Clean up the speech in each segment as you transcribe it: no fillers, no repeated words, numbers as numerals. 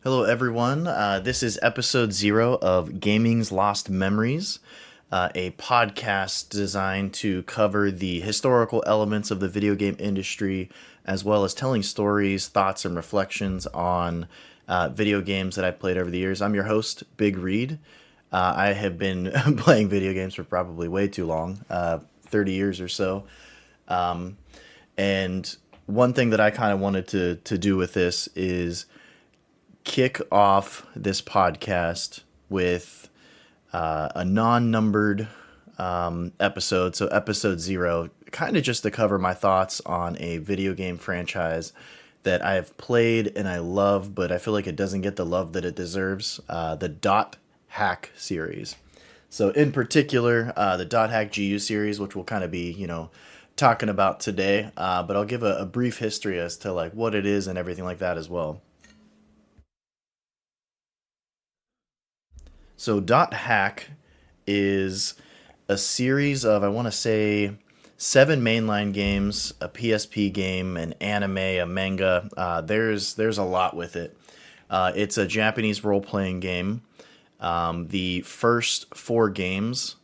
Hello, everyone. This is episode 0 of Gaming's Lost Memories, a podcast designed to cover the historical elements of the video game industry, as well as telling stories, thoughts, and reflections on video games that I've played over the years. I'm your host, BigReed. I have been playing video games for probably way too long, 30 years or so. And one thing that I kind of wanted to do with this is kick off this podcast with a non-numbered episode. So episode 0, kind of just to cover my thoughts on a video game franchise that I have played and I love, but I feel like it doesn't get the love that it deserves. The Dot Hack series. So in particular, the Dot Hack GU series, which we'll kind of be, talking about today. But I'll give a brief history as to like what it is and everything like that as well. So Dot Hack is a series of, I want to say, 7 mainline games, a PSP game, an anime, a manga. There's a lot with it. It's a Japanese role playing game. The first 4 games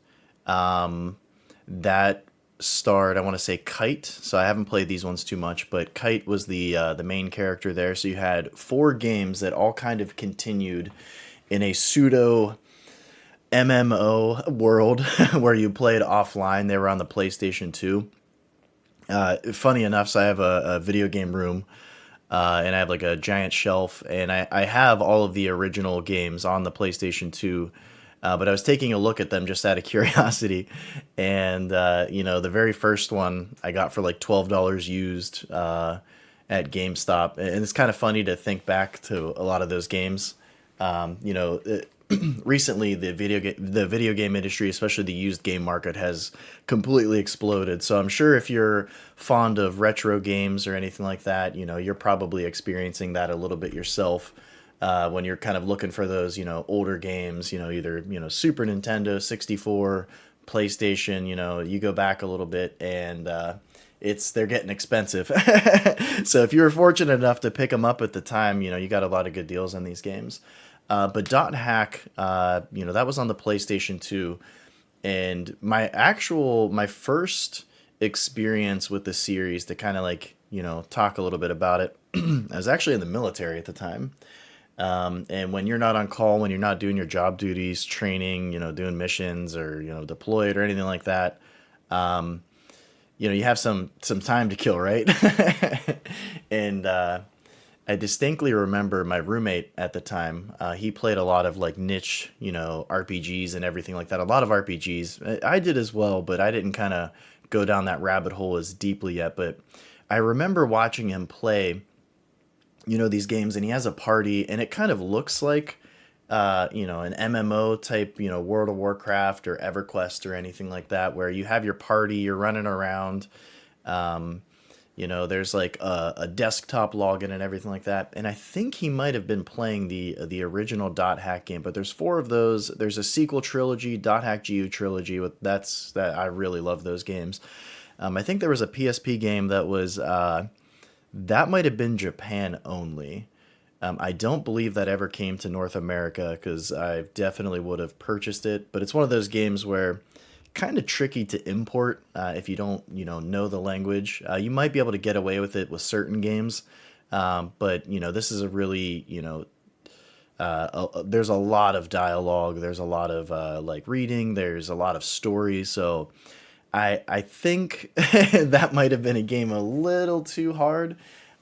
that starred, I want to say, Kite. So I haven't played these ones too much, but Kite was the main character there. So you had 4 games that all kind of continued in a pseudo MMO world where you played offline. They were on the PlayStation 2. Funny enough, so I have a video game room, and I have like a giant shelf, and I have all of the original games on the PlayStation 2. But I was taking a look at them just out of curiosity, and the very first one I got for like $12 used at GameStop, and it's kind of funny to think back to a lot of those games. Recently the video game industry, especially the used game market, has completely exploded. So I'm sure if you're fond of retro games or anything like that, you're probably experiencing that a little bit yourself. When you're kind of looking for those, older games, either, Super Nintendo, 64, PlayStation, you go back a little bit and they're getting expensive. So if you were fortunate enough to pick them up at the time, you got a lot of good deals on these games. But Dot Hack, that was on the PlayStation 2, and my first experience with the series, to kind of like talk a little bit about it. I was actually in the military at the time, and when you're not on call, when you're not doing your job duties, training, doing missions or deployed or anything like that, you have some time to kill, right? And I distinctly remember my roommate at the time. He played a lot of like niche, RPGs and everything like that. A lot of RPGs. I did as well, but I didn't kind of go down that rabbit hole as deeply yet. But I remember watching him play, these games, and he has a party, and it kind of looks like, an MMO type, World of Warcraft or EverQuest or anything like that, where you have your party, you're running around. Um, there's like a desktop login and everything like that. And I think he might have been playing the original Dot Hack game, but there's 4 of those. There's a sequel trilogy, Dot Hack GU trilogy. That I really love those games. I think there was a PSP game that was that might have been Japan only. I don't believe that ever came to North America because I definitely would have purchased it. But it's one of those games where kind of tricky to import if you don't know the language. You might be able to get away with it with certain games, but this is a really there's a lot of dialogue, there's a lot of like reading, there's a lot of stories. So I think that might have been a game a little too hard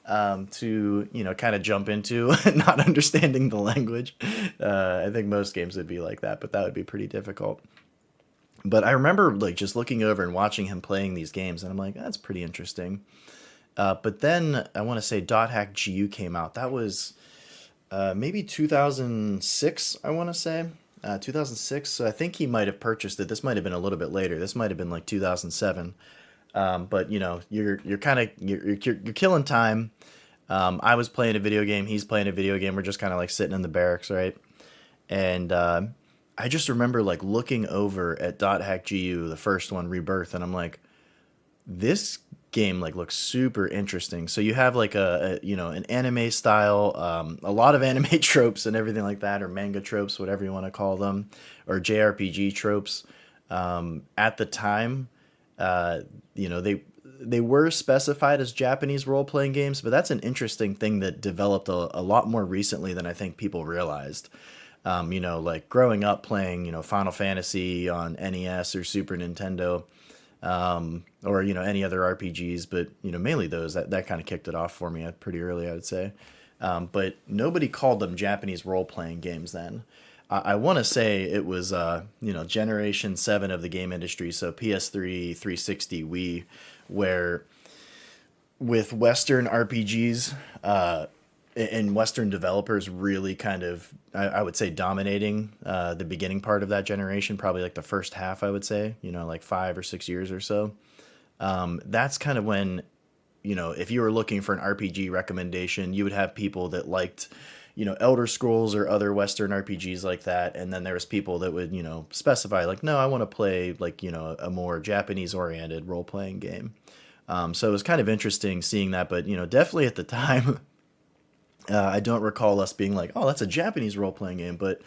to kind of jump into, not understanding the language. I think most games would be like that, but that would be pretty difficult. But I remember like just looking over and watching him playing these games, and I'm like, that's pretty interesting. But then I want to say Dot Hack GU came out. That was maybe 2006. I want to say 2006. So I think he might have purchased it. This might have been a little bit later. This might have been like 2007. But you're kind of you're killing time. I was playing a video game. He's playing a video game. We're just kind of like sitting in the barracks, right? And I just remember like looking over at Dot Hack GU, the first one, Rebirth, and I'm like, this game like looks super interesting. So you have like an anime style, a lot of anime tropes and everything like that, or manga tropes, whatever you want to call them, or JRPG tropes. At the time, uh, they were specified as Japanese role playing games, but that's an interesting thing that developed a lot more recently than I think people realized. Like growing up playing, Final Fantasy on NES or Super Nintendo, or any other RPGs, but mainly those that kind of kicked it off for me pretty early, I would say. But nobody called them Japanese role playing games then. I want to say it was Generation 7 of the game industry, so PS3, 360, Wii, where with Western RPGs, and Western developers really kind of, I would say, dominating the beginning part of that generation, probably like the first half, I would say, like 5 or 6 years or so. That's kind of when, if you were looking for an RPG recommendation, you would have people that liked, Elder Scrolls or other Western RPGs like that. And then there was people that would, specify like, no, I want to play like, a more Japanese oriented role playing game. So it was kind of interesting seeing that, but, definitely at the time, I don't recall us being like, oh, that's a Japanese role playing game, but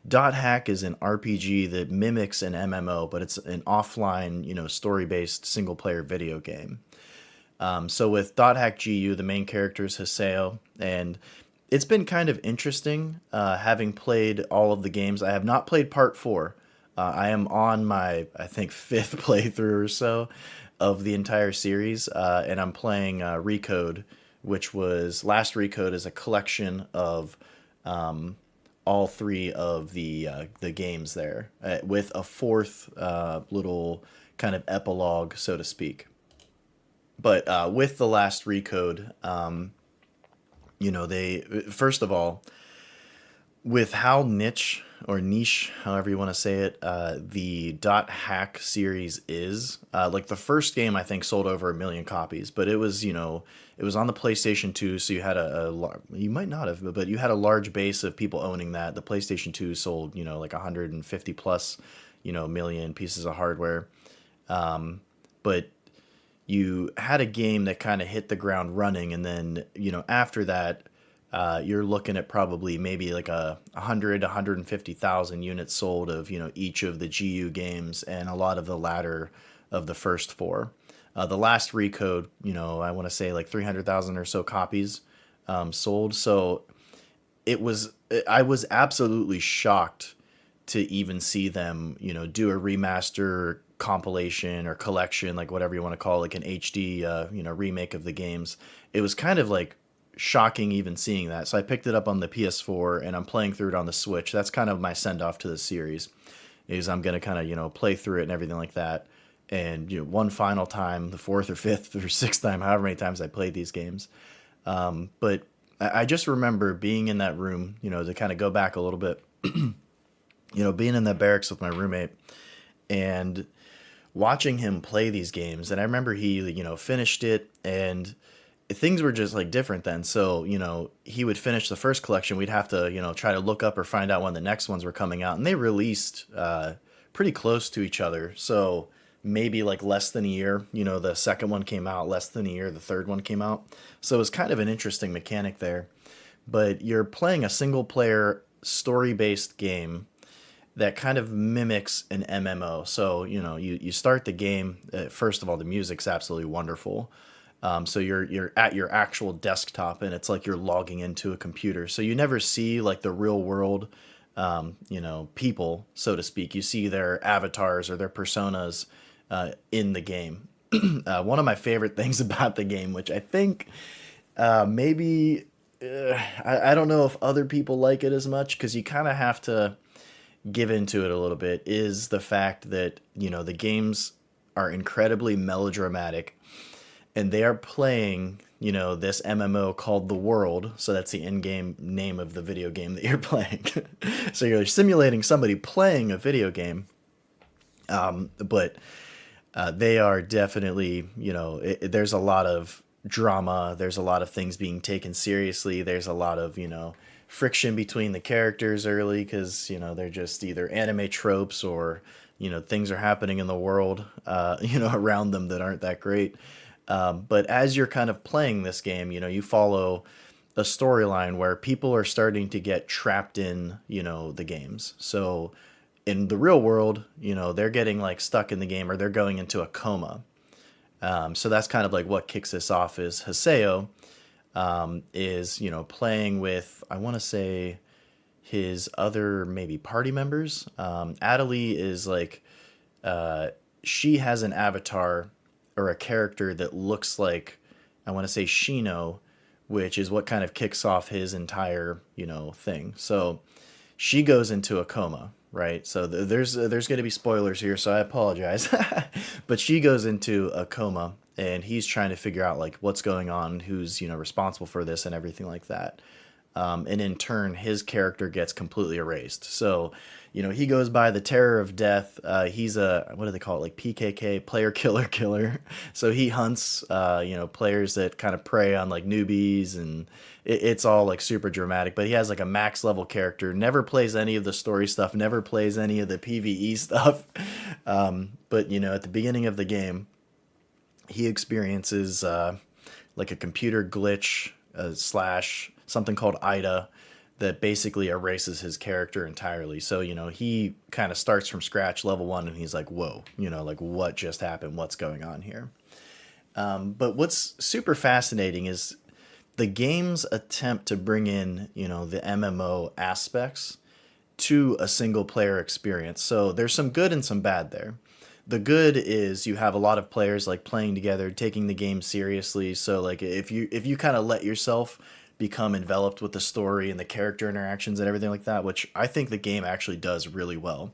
Dot Hack is an RPG that mimics an MMO, but it's an offline, story based single player video game. So with Dot Hack GU, the main character is Haseo, and it's been kind of interesting having played all of the games. I have not played part four. I am on my, I think, fifth playthrough or so of the entire series, and I'm playing Recode, which was last Recode is a collection of all three of the games there, with a fourth little kind of epilogue, so to speak. But with the last Recode, they first of all, with how niche, however you want to say it, the Dot Hack series is. Like the first game, I think sold over 1 million copies, but it was on the PlayStation 2, so you had you might not have, but you had a large base of people owning that. The PlayStation 2 sold, like 150 plus, million pieces of hardware. But you had a game that kind of hit the ground running, and then after that, you're looking at probably maybe like 150,000 units sold of each of the GU games, and a lot of the latter of the first four. The last Recode, I want to say like 300,000 or so copies sold. So it was I was absolutely shocked to even see them, do a remaster compilation or collection, like whatever you want to call it, like an HD, remake of the games. It was kind of like shocking even seeing that. So I picked it up on the PS4 and I'm playing through it on the Switch. That's kind of my send off to the series, is I'm going to kind of, play through it and everything like that. And, one final time, the fourth or fifth or sixth time, however many times I played these games. But I just remember being in that room, to kind of go back a little bit, being in that barracks with my roommate and watching him play these games. And I remember he, finished it, and things were just like different then. So, he would finish the first collection. We'd have to, try to look up or find out when the next ones were coming out. And they released pretty close to each other. So maybe like less than a year, the second one came out less than a year. The third one came out. So it was kind of an interesting mechanic there. But you're playing a single player story based game that kind of mimics an MMO. So, you start the game. First of all, the music's absolutely wonderful. So you're at your actual desktop, and it's like you're logging into a computer. So you never see like the real world, people, so to speak. You see their avatars or their personas in the game. One of my favorite things about the game, which I think maybe I don't know if other people like it as much, because you kind of have to give into it a little bit, is the fact that the games are incredibly melodramatic, and they are playing this MMO called The World. So that's the in-game name of the video game that you're playing. So you're simulating somebody playing a video game, but they are definitely, there's a lot of drama, there's a lot of things being taken seriously, there's a lot of friction between the characters early, because they're just either anime tropes, or things are happening in the world around them that aren't that great. But as you're kind of playing this game, you follow a storyline where people are starting to get trapped in, the games. So in the real world, they're getting like stuck in the game or they're going into a coma. So that's kind of like what kicks this off is Haseo is, playing with, I want to say, his other maybe party members. Adelie is like, she has an avatar or a character that looks like, I want to say Shino, which is what kind of kicks off his entire, thing. So she goes into a coma, right? So there's going to be spoilers here, so I apologize. But she goes into a coma, and he's trying to figure out like what's going on, who's responsible for this, and everything like that. And in turn, his character gets completely erased. So, he goes by the terror of death. He's a, what do they call it, like PKK, player killer killer. So he hunts, players that kind of prey on like newbies, and it's all like super dramatic. But he has like a max level character. Never plays any of the story stuff. Never plays any of the PVE stuff. But at the beginning of the game, he experiences like a computer glitch slash something called Ida that basically erases his character entirely. So, he kind of starts from scratch, level one, and he's like, whoa, like what just happened? What's going on here? But what's super fascinating is the game's attempt to bring in, the MMO aspects to a single player experience. So there's some good and some bad there. The good is you have a lot of players like playing together, taking the game seriously. So like if you kind of let yourself become enveloped with the story and the character interactions and everything like that, which I think the game actually does really well.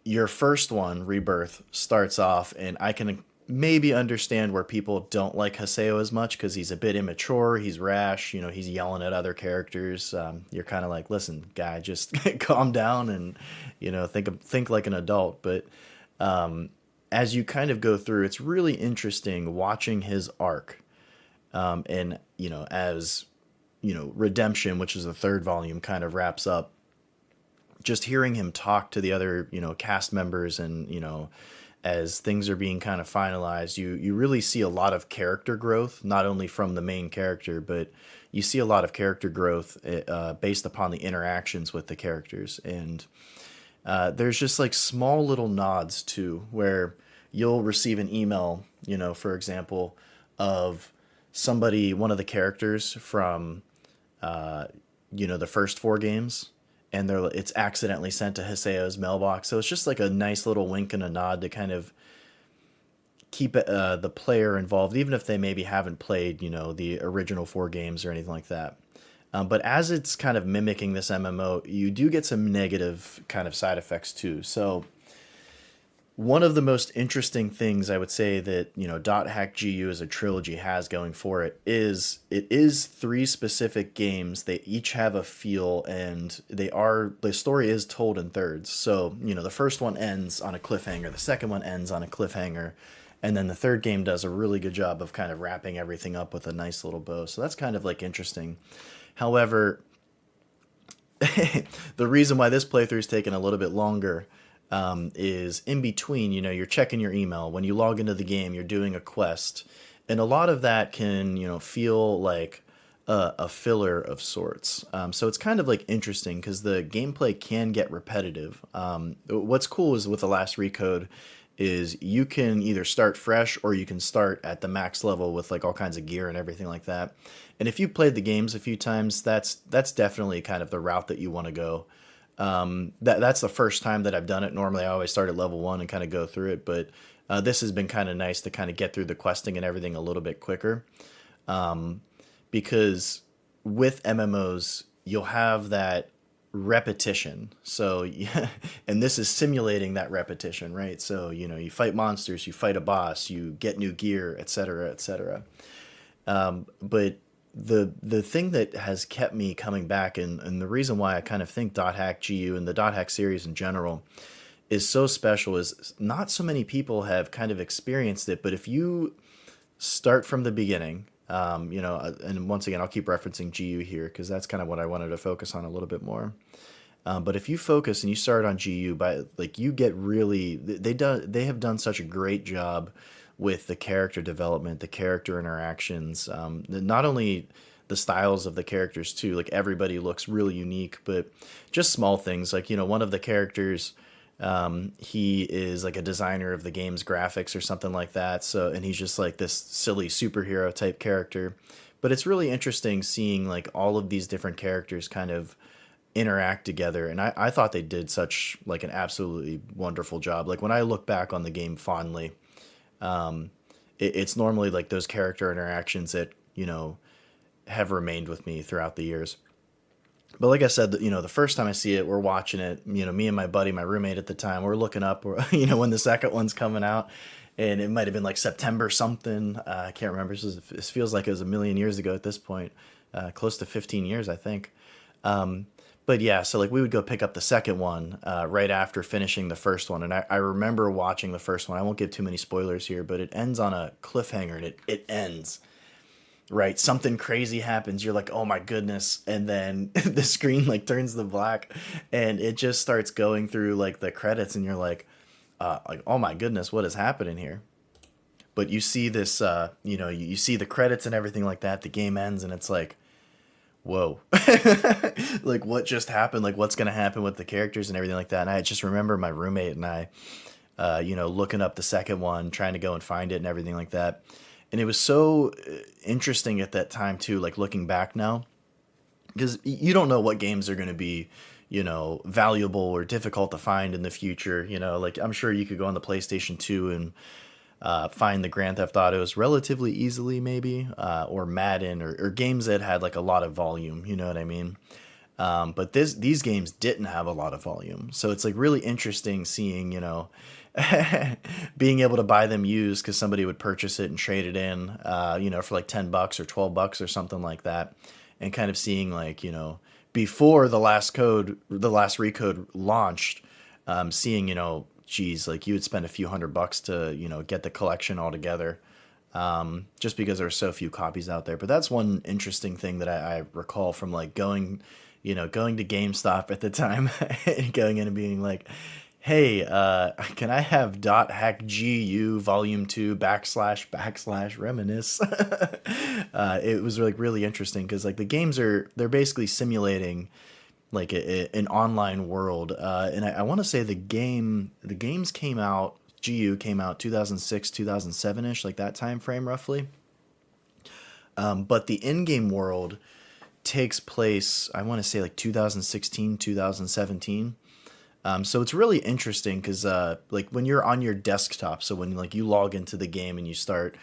Your first one, Rebirth, starts off, and I can maybe understand where people don't like Haseo as much because he's a bit immature, he's rash, he's yelling at other characters. You're kind of like, listen, guy, just calm down and think like an adult. But as you kind of go through, it's really interesting watching his arc. And as Redemption, which is the third volume, kind of wraps up, just hearing him talk to the other cast members, and as things are being kind of finalized, you really see a lot of character growth, not only from the main character, but you see a lot of character growth based upon the interactions with the characters. And there's just like small little nods too, where you'll receive an email, for example, of somebody, one of the characters from, the first four games, and it's accidentally sent to Haseo's mailbox. So it's just like a nice little wink and a nod to kind of keep the player involved, even if they maybe haven't played, the original four games or anything like that. But as it's kind of mimicking this MMO, you do get some negative kind of side effects too. So one of the most interesting things I would say that, Dot Hack GU as a trilogy has going for it is three specific games. They each have a feel, and the story is told in thirds. So, the first one ends on a cliffhanger, the second one ends on a cliffhanger, and then the third game does a really good job of kind of wrapping everything up with a nice little bow. So that's kind of like interesting. However, the reason why this playthrough is taking a little bit longer is in between, you're checking your email. When you log into the game, you're doing a quest. And a lot of that can, feel like a filler of sorts. So it's kind of like interesting because the gameplay can get repetitive. What's cool is with the last recode is you can either start fresh or you can start at the max level with like all kinds of gear and everything like that. And if you've played the games a few times, that's definitely kind of the route that you want to go. That's the first time that I've done it. Normally I always start at level one and kind of go through it, but this has been kind of nice to kind of get through the questing and everything a little bit quicker. Because with MMOs, you'll have that repetition. So, yeah, and this is simulating that repetition, right? So, you fight monsters, you fight a boss, you get new gear, etc., etc. But the thing that has kept me coming back, and the reason why I kind of think Dot Hack GU and the Dot Hack series in general is so special is not so many people have kind of experienced it. But if you start from the beginning, and once again, I'll keep referencing GU here because that's kind of what I wanted to focus on a little bit more. But if you focus and you start on GU, by like you get really they have done such a great job with the character development, the character interactions, not only the styles of the characters too. Like everybody looks really unique, but just small things like one of the characters, he is like a designer of the game's graphics or something like that. So and he's just like this silly superhero type character. But it's really interesting seeing like all of these different characters kind of interact together, and I thought they did such like an absolutely wonderful job. Like when I look back on the game fondly, it's normally like those character interactions that have remained with me throughout the years. But like I said, the first time I see it, we're watching it. Me and my buddy, my roommate at the time, we're looking up. When the second one's coming out, and it might have been like September something. I can't remember. This feels like it was a million years ago at this point, close to 15 years, I think. But yeah, so like we would go pick up the second one right after finishing the first one, and I remember watching the first one. I won't give too many spoilers here, but it ends on a cliffhanger, and it ends right. Something crazy happens. You're like, oh my goodness, and then the screen like turns to black, and it just starts going through like the credits, and you're like oh my goodness, what is happening here? But you see this, you see the credits and everything like that. The game ends, and it's like, whoa, like what just happened? Like what's gonna happen with the characters and everything like that? And I just remember my roommate and I, looking up the second one, trying to go and find it and everything like that. And it was so interesting at that time too, like looking back now, because you don't know what games are going to be, valuable or difficult to find in the future. Like I'm sure you could go on the PlayStation 2 and find the Grand Theft Autos relatively easily, maybe, or Madden, or games that had like a lot of volume. You know what I mean? But these games didn't have a lot of volume, so it's like really interesting seeing, being able to buy them used because somebody would purchase it and trade it in, for like $10 or $12 or something like that, and kind of seeing like before the last recode launched, seeing geez, like you would spend a few $100 to get the collection all together, just because there are so few copies out there. But that's one interesting thing that I recall from like going to GameStop at the time and going in and being like, hey, can I have .hack GU volume 2 / reminisce? It was like really interesting because like the games they're basically simulating like an online world, and I want to say the games came out, GU came out 2006 2007 ish, like that time frame roughly. But the in-game world takes place, I want to say like 2016 2017. So it's really interesting because like when you're on your desktop, so when like you log into the game and you start,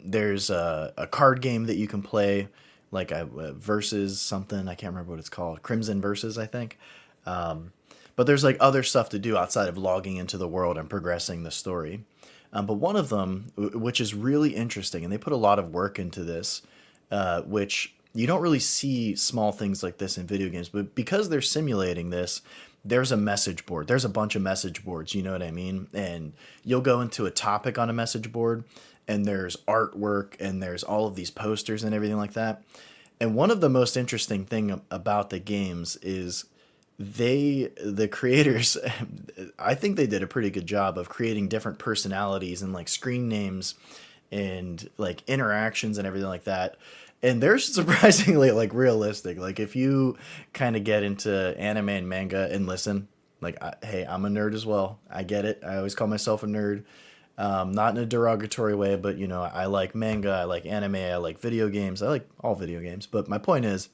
there's a card game that you can play, like a versus something, I can't remember what it's called, Crimson Versus, I think. But there's like other stuff to do outside of logging into the world and progressing the story. But one of them, which is really interesting, and they put a lot of work into this, which you don't really see small things like this in video games, but because they're simulating this, there's a message board. There's a bunch of message boards, you know what I mean? And you'll go into a topic on a message board, and there's artwork, and there's all of these posters and everything like that. And one of the most interesting thing about the games is the creators, I think they did a pretty good job of creating different personalities and like screen names and like interactions and everything like that. And they're surprisingly like realistic. Like if you kind of get into anime and manga, and listen, like hey, I'm a nerd as well. I get it. I always call myself a nerd. Not in a derogatory way, but I like manga, I like anime, I like video games, I like all video games. But my point is,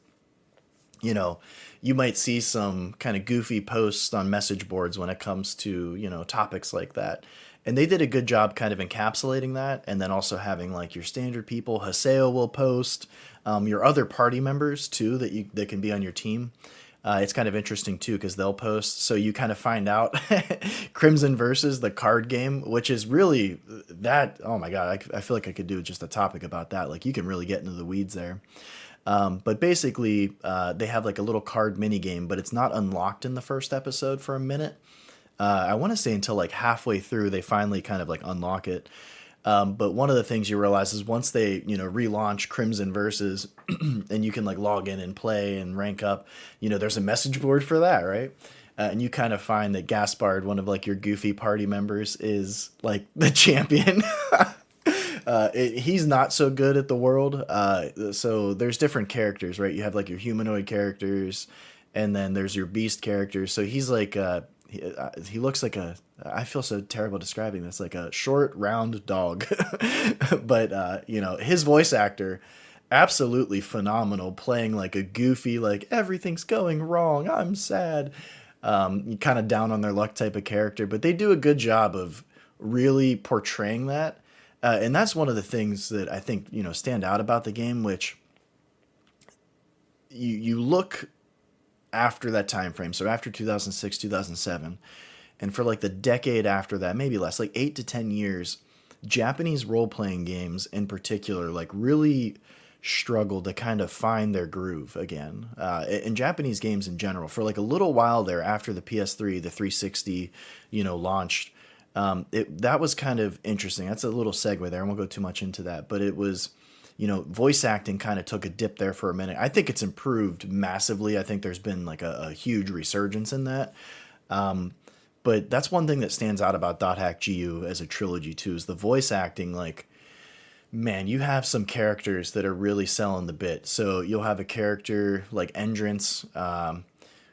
you might see some kind of goofy posts on message boards when it comes to, topics like that. And they did a good job kind of encapsulating that, and then also having like your standard people. Haseo will post, your other party members too that can be on your team. It's kind of interesting too because they'll post, so you kind of find out Crimson Versus, the card game, which is really that. Oh my god, I feel like I could do just a topic about that. Like you can really get into the weeds there. But basically, they have like a little card mini game, but it's not unlocked in the first episode for a minute. I want to say until like halfway through, they finally kind of like unlock it. But one of the things you realize is once they, relaunch Crimson Versus and you can like log in and play and rank up, there's a message board for that, right? and you kind of find that Gaspard, one of like your goofy party members, is like the champion. He's not so good at the world. So there's different characters, right? You have like your humanoid characters, and then there's your beast characters. So he's like he looks like a. I feel so terrible describing this, like a short, round dog. But his voice actor, absolutely phenomenal, playing like a goofy, like everything's going wrong, I'm sad, kind of down on their luck type of character. But they do a good job of really portraying that. And that's one of the things that I think stand out about the game, which you look after that time frame, so after 2006, 2007, and for like the decade after that, maybe less, like 8 to 10 years, Japanese role playing games in particular, like really struggled to kind of find their groove again. In Japanese games in general, for like a little while there after the PS3, the 360, launched. That was kind of interesting. That's a little segue there. I won't go too much into that, but it was, voice acting kind of took a dip there for a minute. I think it's improved massively. I think there's been like a huge resurgence in that. But that's one thing that stands out about Dot Hack GU as a trilogy too, is the voice acting. Like, man, you have some characters that are really selling the bit. So you'll have a character like Entrance,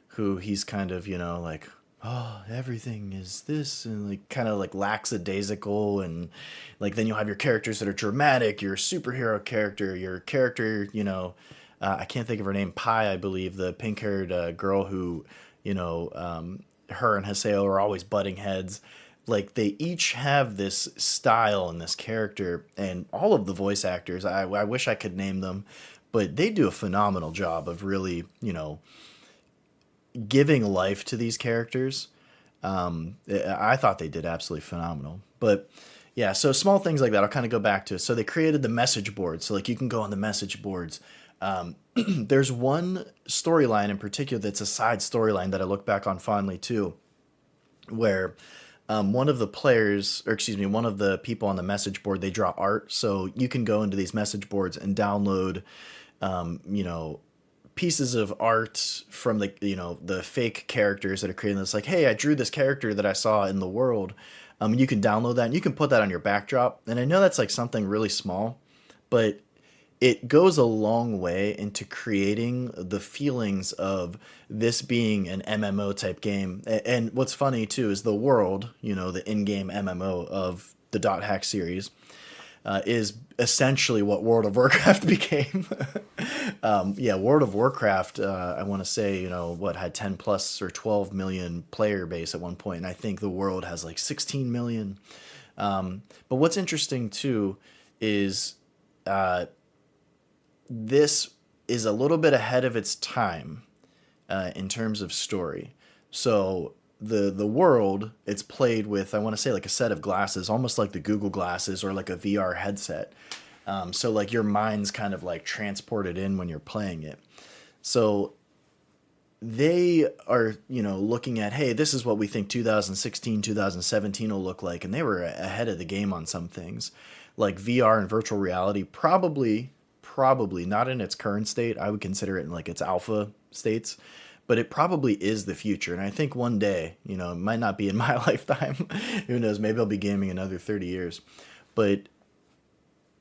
who he's kind of, like, oh, everything is this, and like kind of like lackadaisical, and like then you'll have your characters that are dramatic, your superhero character, your character, I can't think of her name, Pi, I believe, the pink-haired girl who, her and Haseo are always butting heads. Like, they each have this style and this character, and all of the voice actors, I wish I could name them, but they do a phenomenal job of really, giving life to these characters. I thought they did absolutely phenomenal. But yeah, so small things like that, I'll kind of go back to. So they created the message boards. So like you can go on the message boards. There's one storyline in particular that's a side storyline that I look back on fondly too, where one of the players, or excuse me, one of the people on the message board, they draw art. So you can go into these message boards and download, pieces of art from the fake characters that are creating this. Like, hey, I drew this character that I saw in the world. You can download that and you can put that on your backdrop. And I know that's like something really small, but it goes a long way into creating the feelings of this being an MMO type game. And what's funny too is the world, the in-game MMO of the Dot Hack series, is essentially what World of Warcraft became. World of Warcraft, I want to say, had 10 plus or 12 million player base at one point, and I think the world has like 16 million. But what's interesting too is this is a little bit ahead of its time in terms of story. So the world, it's played with, I want to say, like a set of glasses, almost like the Google glasses or like a VR headset. So like your mind's kind of like transported in when you're playing it. So they are, looking at, hey, this is what we think 2016, 2017 will look like. And they were ahead of the game on some things like VR and virtual reality, probably not in its current state. I would consider it in like its alpha states, but it probably is the future. And I think one day, it might not be in my lifetime. Who knows? Maybe I'll be gaming another 30 years. But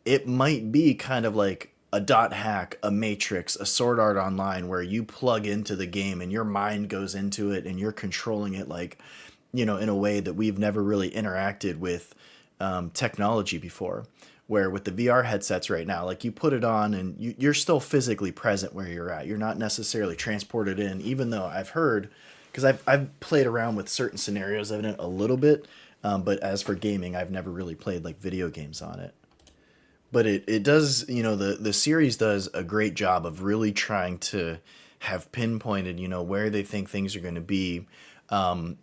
it might be kind of like a Dot Hack, a Matrix, a Sword Art Online, where you plug into the game and your mind goes into it and you're controlling it like, in a way that we've never really interacted with technology before. Where with the VR headsets right now, like you put it on and you're still physically present where you're at. You're not necessarily transported in, even though I've heard, because I've played around with certain scenarios of it a little bit, but as for gaming, I've never really played like video games on it. But it does, the series does a great job of really trying to have pinpointed, where they think things are going to be. On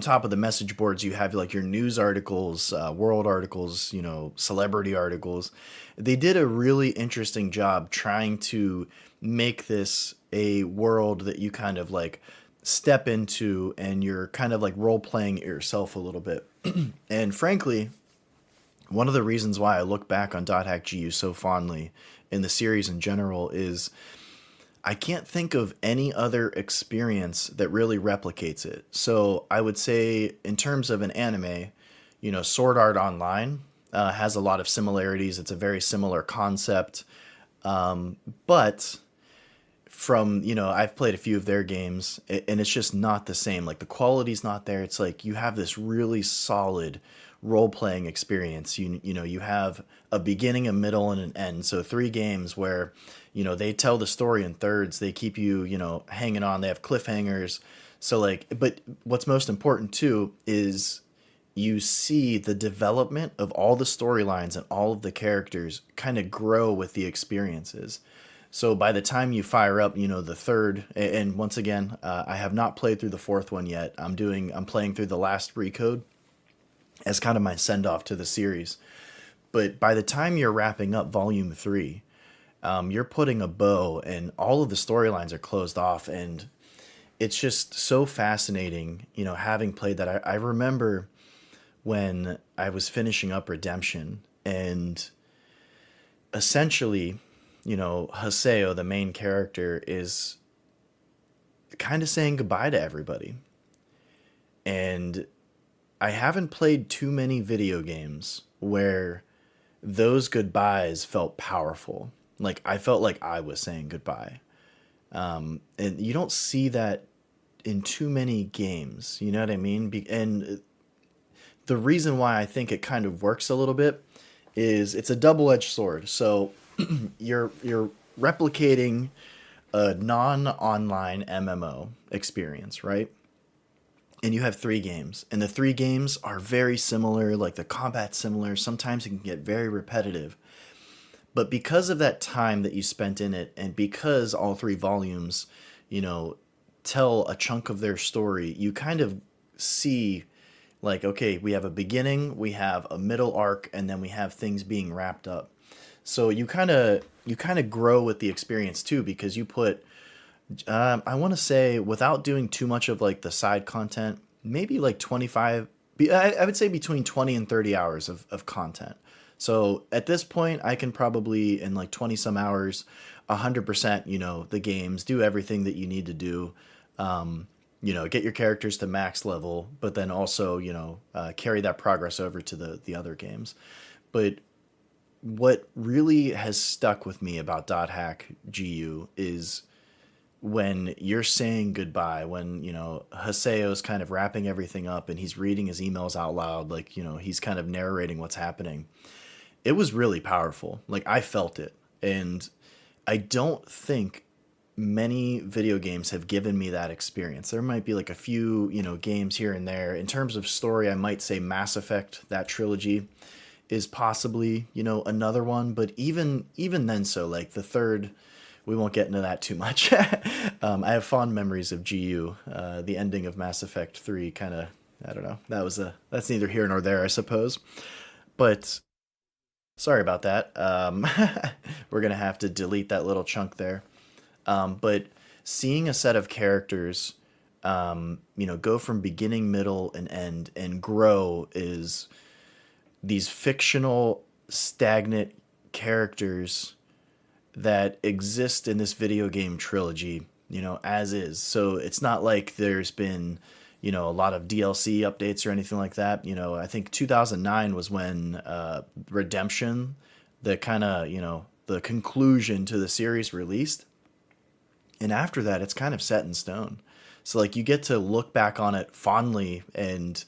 top of the message boards, you have like your news articles, world articles, celebrity articles. They did a really interesting job trying to make this a world that you kind of like step into and you're kind of like role playing it yourself a little bit. And frankly, one of the reasons why I look back on Dot Hack GU so fondly in the series in general is I can't think of any other experience that really replicates it. So I would say, in terms of an anime, Sword Art Online has a lot of similarities. It's a very similar concept, but I've played a few of their games, and it's just not the same. Like the quality's not there. It's like you have this really solid role playing experience. You have a beginning, a middle, and an end. So three games where they tell the story in thirds. They keep you hanging on. They have cliffhangers. So like, but what's most important too is you see the development of all the storylines and all of the characters kind of grow with the experiences. So by the time you fire up, the third, and once again, I have not played through the fourth one yet. I'm playing through the last recode as kind of my send off to the series. But by the time you're wrapping up volume three, you're putting a bow, and all of the storylines are closed off, and it's just so fascinating. Having played that, I remember when I was finishing up Redemption, and essentially, Haseo, the main character, is kind of saying goodbye to everybody. And I haven't played too many video games where those goodbyes felt powerful. Like I felt like I was saying goodbye. And you don't see that in too many games. You know what I mean? And the reason why I think it kind of works a little bit is it's a double-edged sword. So you're replicating a non-online MMO experience, right? And you have three games, and the three games are very similar. Like the combat's similar. Sometimes it can get very repetitive, but because of that time that you spent in it, and because all three volumes, you know, tell a chunk of their story, you kind of see like, okay, we have a beginning, we have a middle arc, and then we have things being wrapped up. So you kind of grow with the experience too, because you put I want to say, without doing too much of like the side content, maybe like 25, I would say between 20 and 30 hours of content. So at this point, I can probably, in like 20 some hours, 100%, the games, do everything that you need to do. Get your characters to max level, but then also, carry that progress over to the other games. But what really has stuck with me about Dot Hack GU is when you're saying goodbye, when, Haseo's kind of wrapping everything up and he's reading his emails out loud, like, he's kind of narrating what's happening. It was really powerful. Like, I felt it. And I don't think many video games have given me that experience. There might be like a few, games here and there. In terms of story, I might say Mass Effect, that trilogy, is possibly, another one. But even then, so like the third, we won't get into that too much. I have fond memories of GU. The ending of Mass Effect 3 kind of, I don't know. That's neither here nor there, I suppose. But sorry about that. We're gonna have to delete that little chunk there. But seeing a set of characters, go from beginning, middle, and end, and grow is these fictional, stagnant characters that exist in this video game trilogy, as is. So it's not like there's been, a lot of DLC updates or anything like that. I think 2009 was when Redemption, the kind of, the conclusion to the series, released. And after that, it's kind of set in stone. So like you get to look back on it fondly, and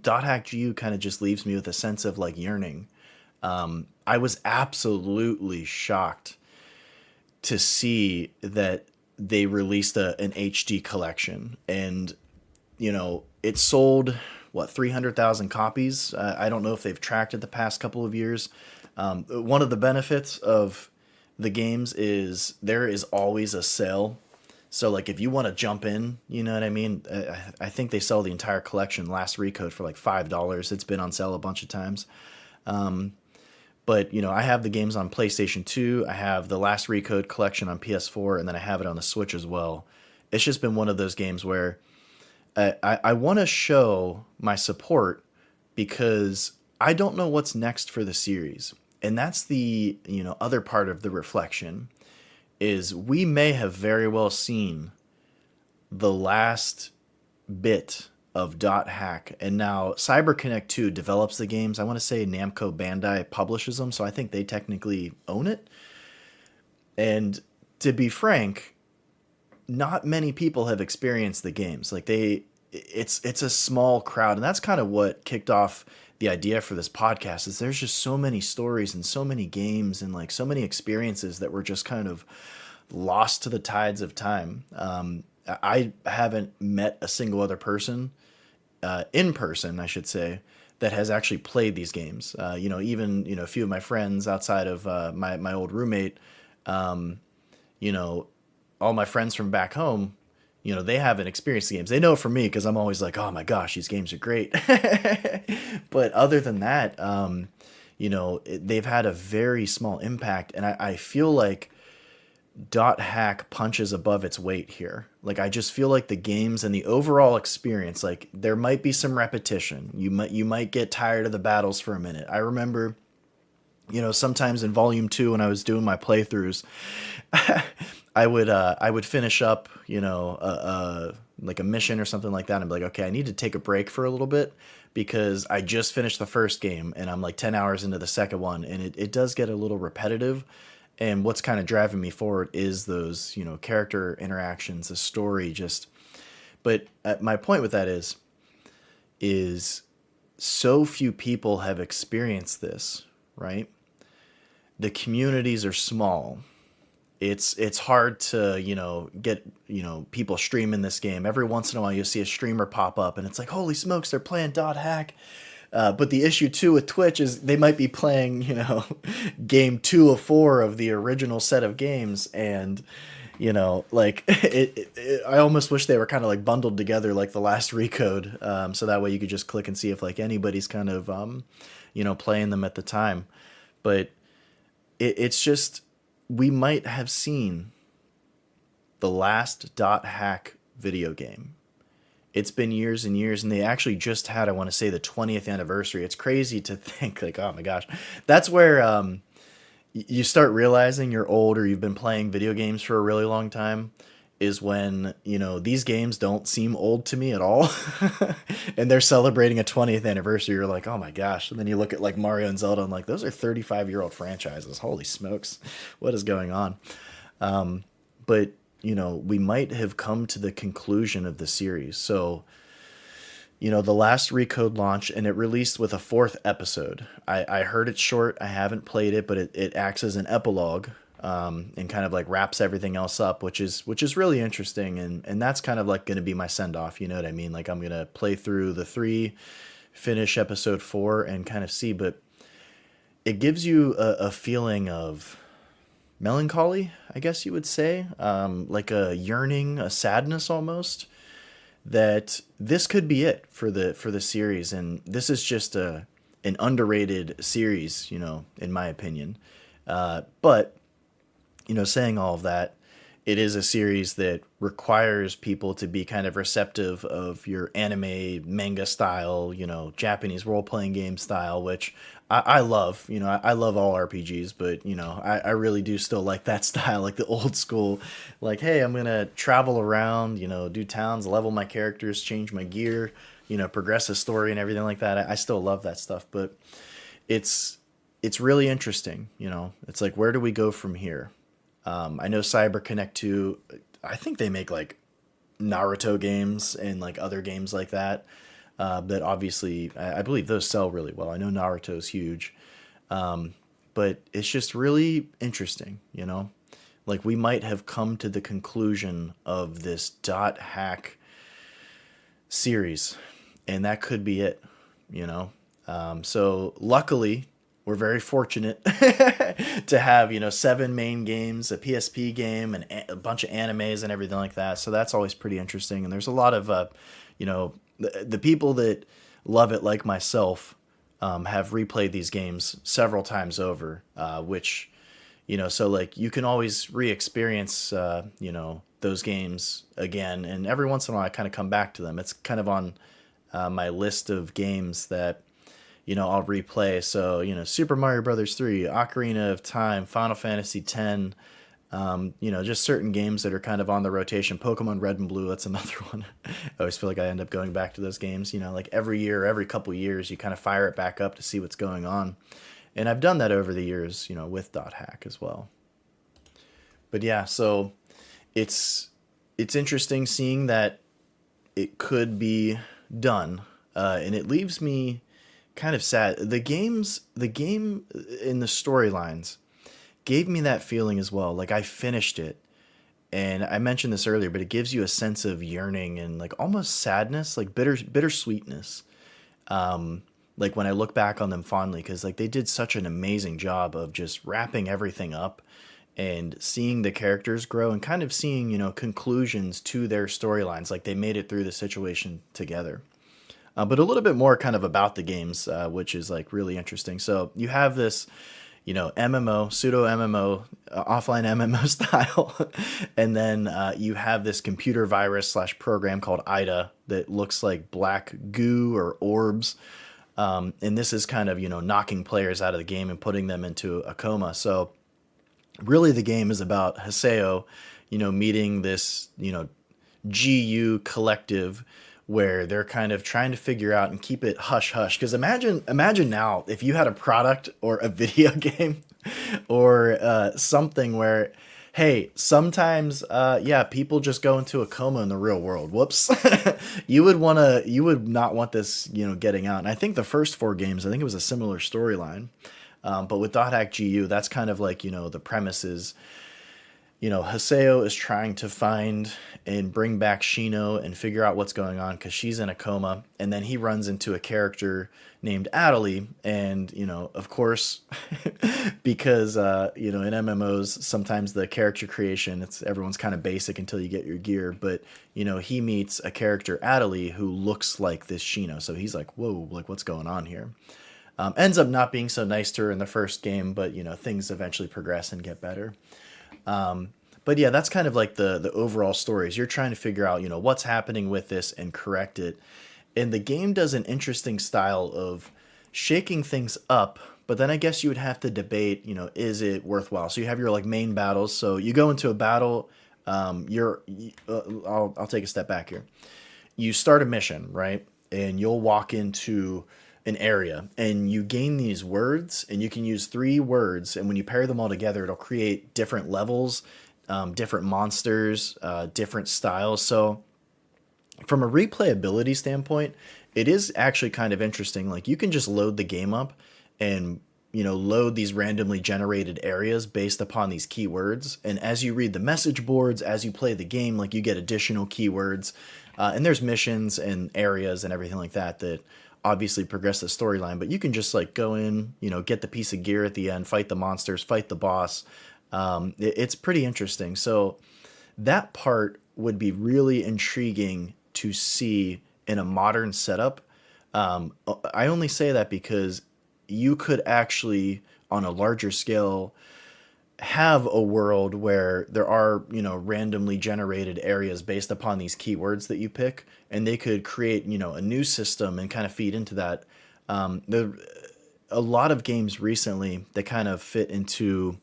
Dot Hack GU kind of just leaves me with a sense of like yearning. I was absolutely shocked to see that they released an HD collection, and it sold what, 300,000 copies. I don't know if they've tracked it the past couple of years. One of the benefits of the games is there is always a sale. So like if you want to jump in, you know what I mean? I think they sell the entire collection last recode for like $5. It's been on sale a bunch of times. But I have the games on PlayStation 2. I have the Last Recode collection on PS4, and then I have it on the Switch as well. It's just been one of those games where I want to show my support, because I don't know what's next for the series. And that's the, other part of the reflection is we may have very well seen the last bit of Dot Hack. And now CyberConnect 2 develops the games. I want to say Namco Bandai publishes them, so I think they technically own it. And to be frank, not many people have experienced the games. Like it's a small crowd, and that's kind of what kicked off the idea for this podcast. Is there's just so many stories and so many games and like so many experiences that were just kind of lost to the tides of time. I haven't met a single other person in person, I should say, that has actually played these games. Even a few of my friends outside of my old roommate. You know, all my friends from back home, they haven't experienced the games. They know from me because I'm always like, oh my gosh, these games are great. But other than that, they've had a very small impact, and I feel like Dot Hack punches above its weight here. Like I just feel like the games and the overall experience, like there might be some repetition. You might get tired of the battles for a minute. I remember, sometimes in Volume 2 when I was doing my playthroughs, I would finish up, like a mission or something like that, and be like, okay, I need to take a break for a little bit because I just finished the first game and I'm like 10 hours into the second one, and it does get a little repetitive. And what's kind of driving me forward is those, character interactions, the story, just. But my point with that is so few people have experienced this, right? The communities are small. It's hard to get people streaming this game. Every once in a while you'll see a streamer pop up and it's like, holy smokes, they're playing Dot Hack. But the issue too with Twitch is they might be playing game 2 of 4 of the original set of games, and like I almost wish they were kind of like bundled together like the last Recode, so that way you could just click and see if like anybody's kind of playing them at the time. But it's just, we might have seen the last Dot Hack video game. It's been years and years, and they actually just had, I want to say, the 20th anniversary. It's crazy to think, like, oh my gosh. That's where you start realizing you're old or you've been playing video games for a really long time, is when, these games don't seem old to me at all. And they're celebrating a 20th anniversary. You're like, oh my gosh. And then you look at like Mario and Zelda and like, those are 35-year-old franchises. Holy smokes. What is going on? But we might have come to the conclusion of the series. So, the last Recode launch, and it released with a 4th episode. I heard it's short. I haven't played it, but it acts as an epilogue, and kind of like wraps everything else up, which is really interesting. And that's kind of like going to be my send off. You know what I mean? Like I'm going to play through the 3, finish episode 4 and kind of see, but it gives you a feeling of melancholy, I guess you would say, like a yearning, a sadness almost, that this could be it for the series, and this is just an underrated series, in my opinion. But saying all of that, it is a series that requires people to be kind of receptive of your anime manga style, Japanese role playing game style, which I love. I love all RPGs, but I really do still like that style, like the old school. Like, hey, I'm gonna travel around, do towns, level my characters, change my gear, progress the story and everything like that. I still love that stuff, but it's really interesting. It's like, where do we go from here? I know CyberConnect 2, I think they make like Naruto games and like other games like that. That obviously, I believe those sell really well. I know Naruto's huge. But it's just really interesting, Like we might have come to the conclusion of this Dot Hack series, and that could be it, So luckily, we're very fortunate to have, 7 main games, a PSP game, and a bunch of animes and everything like that. So that's always pretty interesting. And there's a lot of, the people that love it, like myself, have replayed these games several times over, which, so like you can always re-experience, those games again. And every once in a while I kind of come back to them. It's kind of on my list of games that, I'll replay. So, Super Mario Brothers 3, Ocarina of Time, Final Fantasy 10, Just certain games that are kind of on the rotation. Pokemon Red and Blue, that's another one. I always feel like I end up going back to those games. Like every year, every couple years, you kind of fire it back up to see what's going on. And I've done that over the years, with Dot Hack as well. But yeah, so it's it's interesting seeing that it could be done, and it leaves me kind of sad. The game in the storylines gave me that feeling as well. Like I finished it, and I mentioned this earlier, but it gives you a sense of yearning and like almost sadness, like bittersweetness. Like when I look back on them fondly, because like they did such an amazing job of just wrapping everything up and seeing the characters grow and kind of seeing conclusions to their storylines. Like they made it through the situation together. But a little bit more kind of about the games, which is like really interesting. So you have this, MMO, pseudo MMO, offline MMO style, and then you have this computer virus slash program called IDA that looks like black goo or orbs. And this is kind of knocking players out of the game and putting them into a coma. So really, the game is about Haseo, meeting this GU collective where they're kind of trying to figure out and keep it hush hush. Because imagine now if you had a product or a video game or something where, hey, sometimes yeah, people just go into a coma in the real world. Whoops. You would not want this getting out. And I think the first four games, I think it was a similar storyline. But with Dot Hack GU, that's kind of like the premise is Haseo is trying to find and bring back Shino and figure out what's going on because she's in a coma. And then he runs into a character named Adelie. And, of course, because, in MMOs, sometimes the character creation, everyone's kind of basic until you get your gear. But, he meets a character, Adelie, who looks like this Shino. So he's like, whoa, like what's going on here? Ends up not being so nice to her in the first game, but, things eventually progress and get better. But yeah, that's kind of like the overall stories. You're trying to figure out, what's happening with this and correct it. And the game does an interesting style of shaking things up, but then I guess you would have to debate, is it worthwhile? So you have your like main battles. So you go into a battle, I'll take a step back here. You start a mission, right? And you'll walk into an area and you gain these words and you can use three words, and when you pair them all together it'll create different levels, different monsters, different styles. So from a replayability standpoint, it is actually kind of interesting. Like you can just load the game up and load these randomly generated areas based upon these keywords, and as you read the message boards as you play the game, like you get additional keywords, and there's missions and areas and everything like that obviously progress the storyline. But you can just like go in, get the piece of gear at the end, fight the monsters, fight the boss. It's pretty interesting. So that part would be really intriguing to see in a modern setup. I only say that because you could actually, on a larger scale, have a world where there are, randomly generated areas based upon these keywords that you pick, and they could create, a new system and kind of feed into that. A lot of games recently that kind of fit into,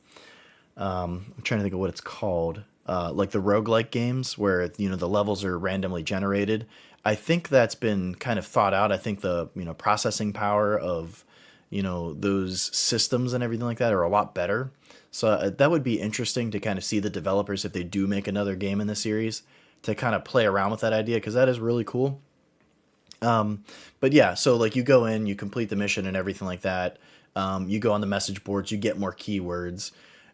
I'm trying to think of what it's called, like the roguelike games where, the levels are randomly generated. I think that's been kind of thought out. I think the, processing power of, those systems and everything like that are a lot better. So that would be interesting to kind of see the developers, if they do make another game in the series, to kind of play around with that idea, because that is really cool. But yeah, so like you go in, you complete the mission and everything like that. You go on the message boards, you get more keywords.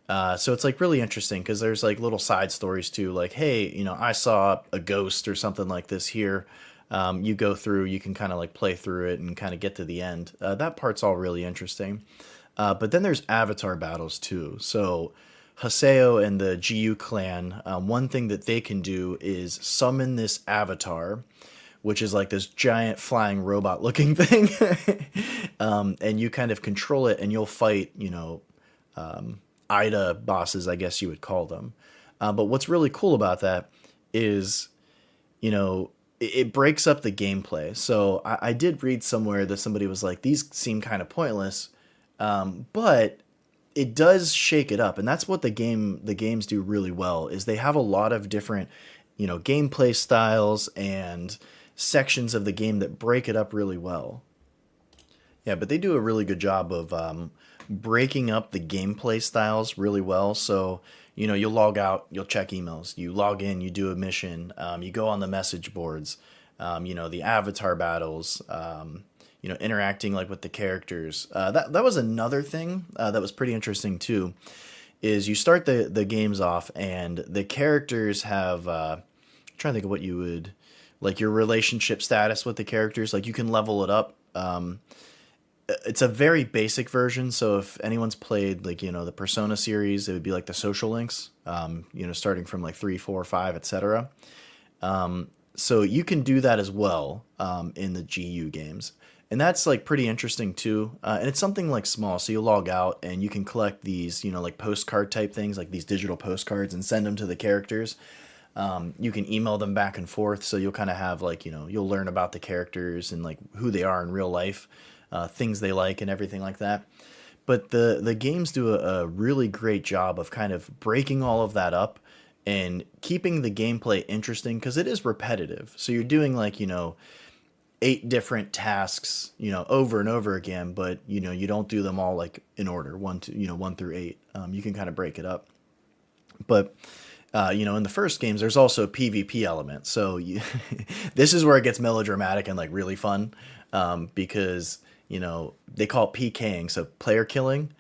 So it's like really interesting because there's like little side stories too, like, hey, I saw a ghost or something like this here. You go through, you can kind of like play through it and kind of get to the end. That part's all really interesting. But then there's avatar battles too. So Haseo and the GU clan, one thing that they can do is summon this avatar, which is like this giant flying robot looking thing. And you kind of control it and you'll fight, IDA bosses, I guess you would call them. But what's really cool about that is, it breaks up the gameplay. So I did read somewhere that somebody was like, these seem kind of pointless. But it does shake it up, and that's what the games do really well is they have a lot of different, gameplay styles and sections of the game that break it up really well. Yeah, but they do a really good job of breaking up the gameplay styles really well. So, you'll log out, you'll check emails, you log in, you do a mission, you go on the message boards, the avatar battles, interacting like with the characters. That was another thing that was pretty interesting too. Is you start the games off and the characters have I'm trying to think of what you would like your relationship status with the characters. Like you can level it up. It's a very basic version. So if anyone's played like the Persona series, it would be like the social links. Starting from like 3, 4, 5, etc. So you can do that as well in the GU games. And that's like pretty interesting too. And it's something like small. So you log out and you can collect these, like postcard type things, like these digital postcards and send them to the characters. You can email them back and forth. So you'll kind of have like, you'll learn about the characters and like who they are in real life, things they like and everything like that. But the games do a really great job of kind of breaking all of that up and keeping the gameplay interesting because it is repetitive. So you're doing like, 8 different tasks, over and over again, but you don't do them all like in order, 1 through 8. You can kind of break it up. But in the first games, there's also a PvP element. So this is where it gets melodramatic and like really fun, because they call it PKing, so player killing,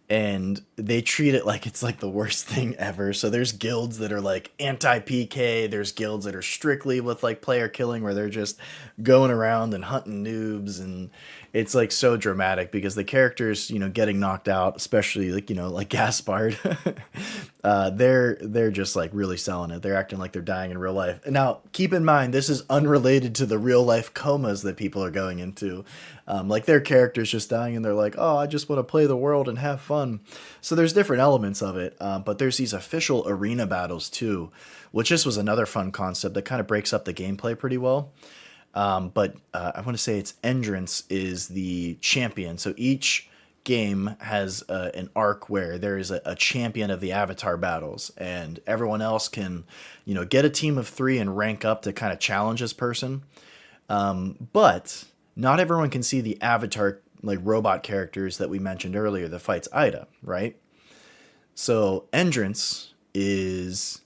and they treat it like it's like the worst thing ever. So there's guilds that are like anti-PK, there's guilds that are strictly with like player killing where they're just going around and hunting noobs, and it's like so dramatic because the characters, getting knocked out, especially like, like Gaspard, they're just like really selling it. They're acting like they're dying in real life. Now, keep in mind, this is unrelated to the real life comas that people are going into. Like their characters just dying and they're like, oh, I just want to play the world and have fun. So there's different elements of it. But there's these official arena battles too, which just was another fun concept that kind of breaks up the gameplay pretty well. But I want to say its entrance is the champion. So each game has an arc where there is a champion of the avatar battles, and everyone else can, get a team of 3 and rank up to kind of challenge this person. But not everyone can see the avatar like robot characters that we mentioned earlier that fights Ida, right? So entrance is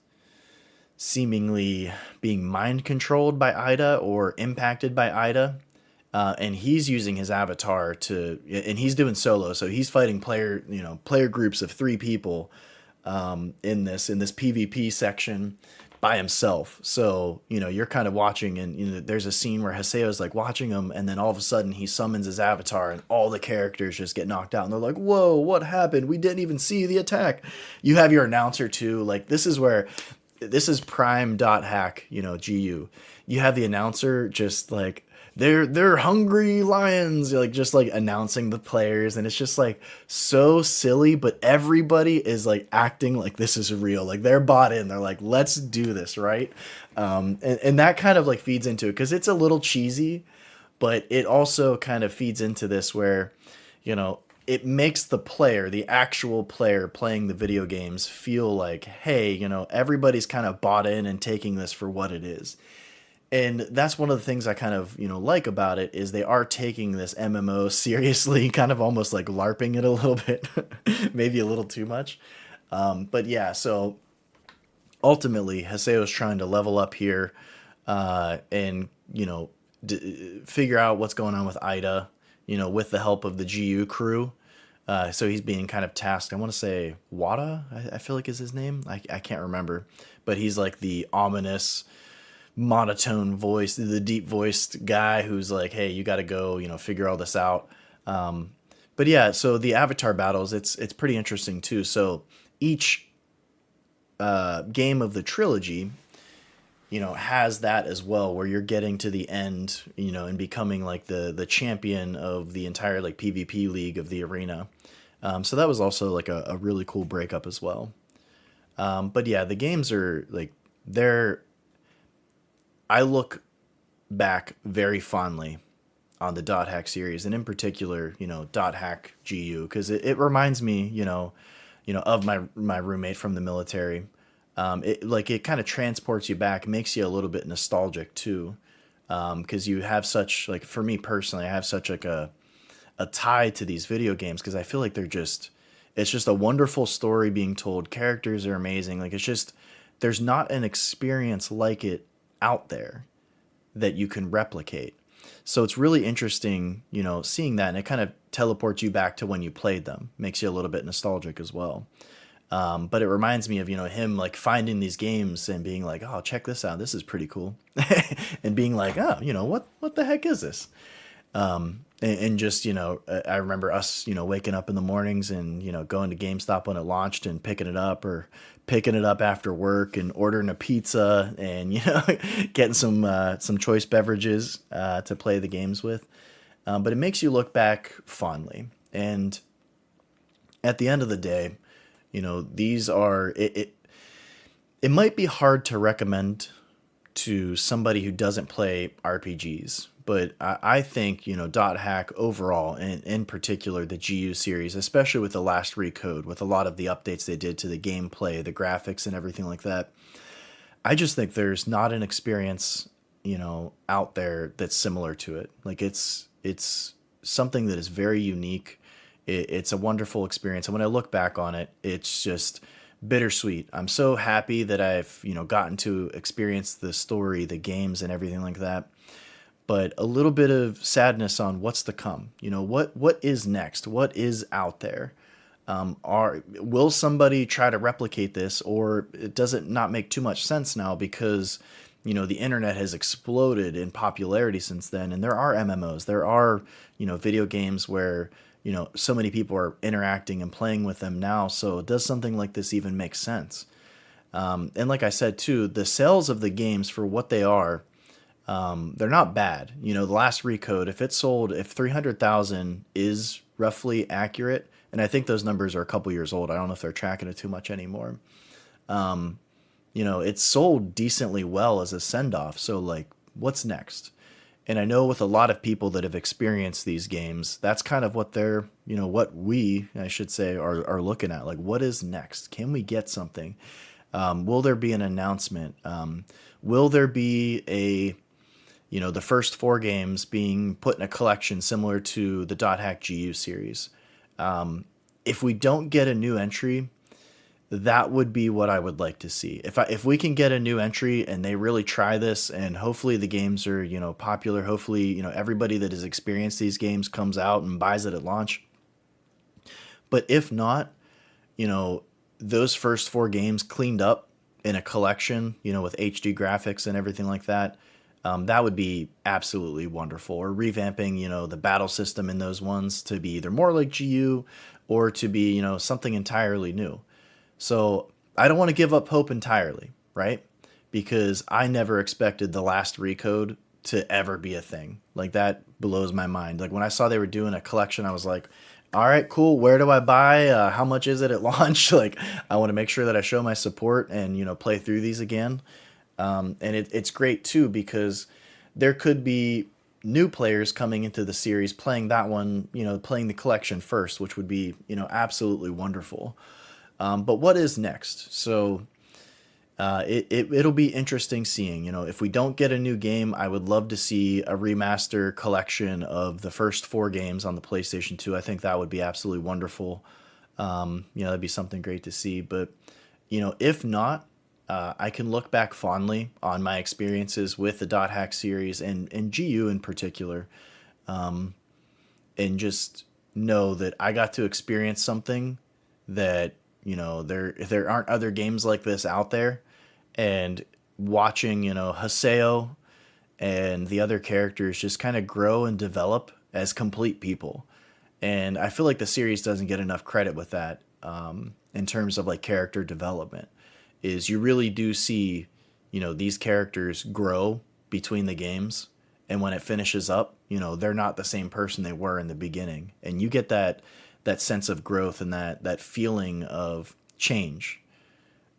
seemingly being mind controlled by Ida or impacted by Ida. And he's using his avatar and he's doing solo. So he's fighting player groups of 3 people, in this PvP section by himself. So, you're kind of watching and, there's a scene where Haseo's like watching him and then all of a sudden he summons his avatar and all the characters just get knocked out and they're like, whoa, what happened? We didn't even see the attack. You have your announcer too. Like this is prime dot hack, GU. You have the announcer just like they're hungry lions, like just like announcing the players, and it's just like so silly, but everybody is like acting like this is real. Like they're bought in. They're like, let's do this, right? And that kind of like feeds into it because it's a little cheesy, but it also kind of feeds into this where, it makes the player, the actual player playing the video games, feel like, hey, everybody's kind of bought in and taking this for what it is. And that's one of the things I kind of, like about it is they are taking this MMO seriously, kind of almost like LARPing it a little bit, maybe a little too much. But yeah, so ultimately, Haseo's trying to level up here, and, figure out what's going on with Ida, with the help of the GU crew. So he's being kind of tasked. I want to say Wada, I feel like is his name. I can't remember. But he's like the ominous, monotone voice, the deep voiced guy who's like, hey, you got to go, figure all this out. But yeah, so the avatar battles, it's pretty interesting too. So each game of the trilogy, has that as well, where you're getting to the end, and becoming like the champion of the entire like PvP league of the arena. So that was also like a really cool breakup as well. But yeah, the games are like, I look back very fondly on the Dot Hack series, and in particular, Dot Hack GU, because it reminds me, of my roommate from the military. It kind of transports you back, makes you a little bit nostalgic too, because you have such, like, for me personally, I have such like a tie to these video games because I feel like it's just a wonderful story being told. Characters are amazing. Like, it's just, there's not an experience like it out there that you can replicate. So it's really interesting, seeing that, and it kind of teleports you back to when you played them, makes you a little bit nostalgic as well. But it reminds me of, him like finding these games and being like, oh, check this out, this is pretty cool, and being like, oh, what the heck is this? And just, I remember us, waking up in the mornings and, going to GameStop when it launched and picking it up, or picking it up after work and ordering a pizza and, getting some choice beverages to play the games with. But it makes you look back fondly. And at the end of the day, these are, it might be hard to recommend to somebody who doesn't play RPGs. But I think, Dot Hack overall, and in particular the GU series, especially with the last recode, with a lot of the updates they did to the gameplay, the graphics, and everything like that, I just think there's not an experience, out there that's similar to it. Like, it's something that is very unique. It's a wonderful experience. And when I look back on it, it's just bittersweet. I'm so happy that I've, gotten to experience the story, the games, and everything like that, but a little bit of sadness on what's to come. What is next? What is out there? Will somebody try to replicate this, or does it not make too much sense now because the internet has exploded in popularity since then, and there are MMOs, there are video games where so many people are interacting and playing with them now. So does something like this even make sense? And like I said too, the sales of the games for what they are, they're not bad. The last recode, if 300,000 is roughly accurate, and I think those numbers are a couple years old. I don't know if they're tracking it too much anymore. It's sold decently well as a send off. So, like, what's next? And I know with a lot of people that have experienced these games, that's kind of what they're, I should say, are looking at. Like, what is next? Can we get something? Will there be an announcement? Will there be the first 4 games being put in a collection similar to the Dot Hack GU series? If we don't get a new entry, that would be what I would like to see. If we can get a new entry and they really try this, and hopefully the games are, popular, hopefully, everybody that has experienced these games comes out and buys it at launch. But if not, those first 4 games cleaned up in a collection, with HD graphics and everything like that, that would be absolutely wonderful. Or revamping, the battle system in those ones to be either more like GU or to be, something entirely new. So I don't want to give up hope entirely, right? Because I never expected the last recode to ever be a thing. Like, that blows my mind. Like, when I saw they were doing a collection, I was like, all right, cool. Where do I buy? How much is it at launch? Like, I want to make sure that I show my support and, play through these again. And it's great too, because there could be new players coming into the series playing that one, playing the collection first, which would be, absolutely wonderful. But what is next? So it'll be interesting seeing, if we don't get a new game, I would love to see a remaster collection of the first 4 games on the PlayStation 2. I think that would be absolutely wonderful. That'd be something great to see. But, if not, I can look back fondly on my experiences with the Dot Hack series and GU in particular, and just know that I got to experience something that, there aren't other games like this out there. And watching, Haseo and the other characters just kind of grow and develop as complete people. And I feel like the series doesn't get enough credit with that, in terms of like character development. Is you really do see, these characters grow between the games, and when it finishes up, they're not the same person they were in the beginning, and you get that sense of growth and that feeling of change,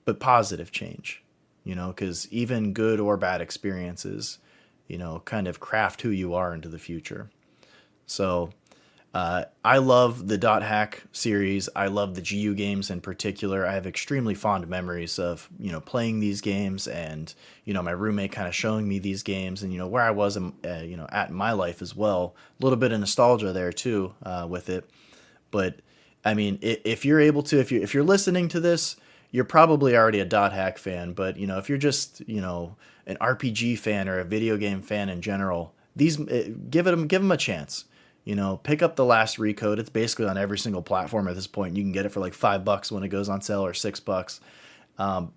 but positive change, because even good or bad experiences, kind of craft who you are into the future. So I love the Dot Hack series. I love the GU games in particular. I have extremely fond memories of playing these games, and my roommate kind of showing me these games, and where I was at in my life as well. A little bit of nostalgia there too with it. But I mean, if you're able to, if you're listening to this, you're probably already a Dot Hack fan. But if you're just an RPG fan or a video game fan in general, give them a chance. Pick up the last Recode. It's basically on every single platform at this point. You can get it for like $5 when it goes on sale, or $6.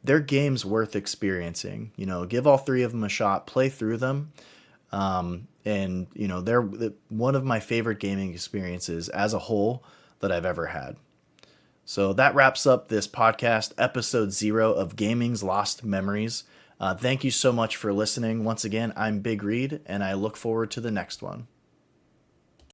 They're games worth experiencing. Give all three of them a shot. Play through them. And they're one of my favorite gaming experiences as a whole that I've ever had. So that wraps up this podcast, episode 0 of Gaming's Lost Memories. Thank you so much for listening. Once again, I'm Big Reed, and I look forward to the next one.